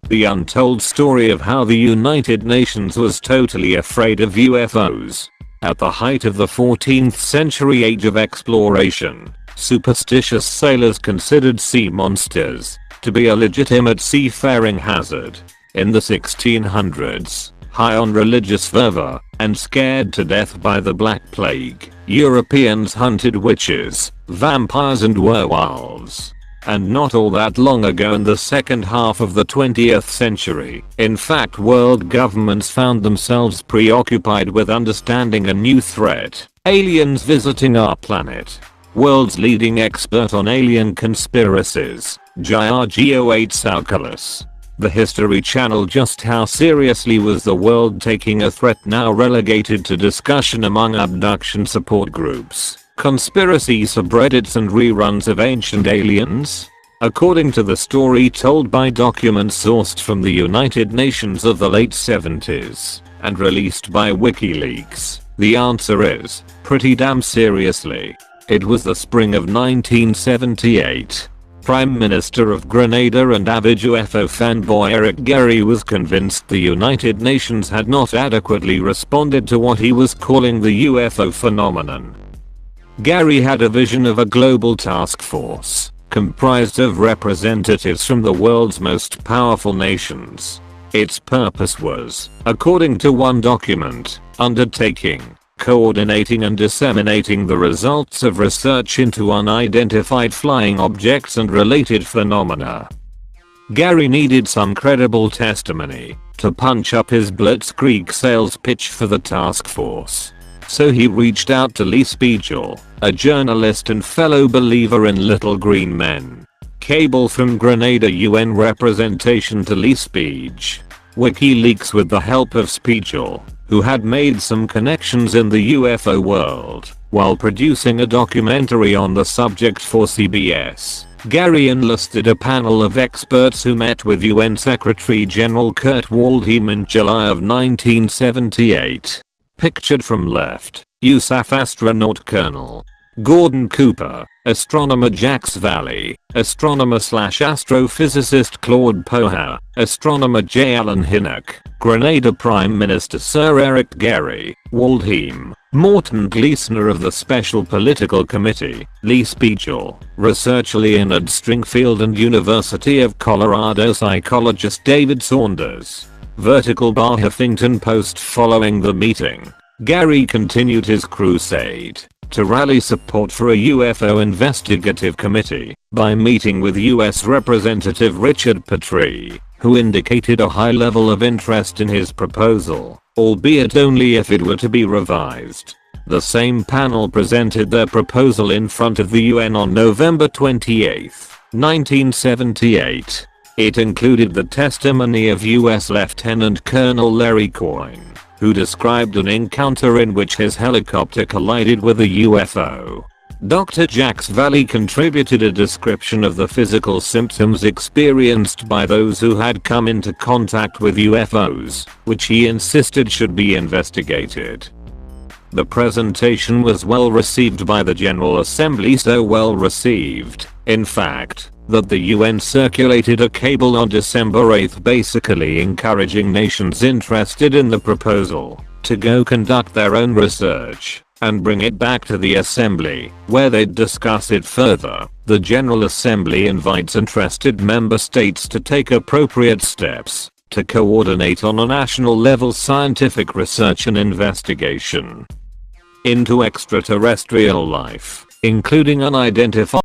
The untold story of how the United Nations was totally afraid of UFOs. At the height of the 14th century age of exploration, superstitious sailors considered sea monsters to be a legitimate seafaring hazard. In the 1600s, high on religious fervor and scared to death by the Black Plague, Europeans hunted witches, vampires and werewolves. And not all that long ago, in the second half of the 20th century, in fact, world governments found themselves preoccupied with understanding a new threat: aliens visiting our planet. World's leading expert on alien conspiracies, Giorgio Tsoukalos. The History Channel. Just how seriously was the world taking a threat now relegated to discussion among abduction support groups, conspiracy subreddits and reruns of Ancient Aliens? According to the story told by documents sourced from the United Nations of the late 70s and released by WikiLeaks, the answer is pretty damn seriously. It was the spring of 1978. Prime Minister of Grenada and avid UFO fanboy Eric Gary was convinced the United Nations had not adequately responded to what he was calling the UFO phenomenon. Gary had a vision of a global task force comprised of representatives from the world's most powerful nations. Its purpose was, according to one document, undertaking, coordinating and disseminating the results of research into unidentified flying objects and related phenomena. Gary needed some credible testimony to punch up his blitzkrieg sales pitch for the task force. So he reached out to Lee Spiegel, a journalist and fellow believer in little green men. Cable from Grenada UN representation to Lee Spiegel. WikiLeaks, with the help of Spiegel, who had made some connections in the UFO world while producing a documentary on the subject for CBS. Gary enlisted a panel of experts who met with UN Secretary General Kurt Waldheim in July of 1978. Pictured from left, USAF astronaut Colonel Gordon Cooper, astronomer Jax Valley, astronomer/astrophysicist Claude Poha, astronomer J. Allen Hynek, Grenada Prime Minister Sir Eric Gary, Waldheim, Morton Gleesoner of the Special Political Committee, Lee Spiegel, researcher Leonard Stringfield and University of Colorado psychologist David Saunders. Vertical bar Huffington Post. Following the meeting, Gary continued his crusade to rally support for a UFO investigative committee by meeting with US Representative Richard Petrie, who indicated a high level of interest in his proposal, albeit only if it were to be revised. The same panel presented their proposal in front of the UN on November 28, 1978. It included the testimony of US Lieutenant Colonel Larry Coyne, who described an encounter in which his helicopter collided with a UFO. Dr. Jax Valley contributed a description of the physical symptoms experienced by those who had come into contact with UFOs, which he insisted should be investigated. The presentation was well received by the General Assembly, so well received, in fact, that the UN circulated a cable on December 8 basically encouraging nations interested in the proposal to go conduct their own research and bring it back to the Assembly, where they'd discuss it further. The General Assembly invites interested member states to take appropriate steps to coordinate on a national level scientific research and investigation into extraterrestrial life, including unidentified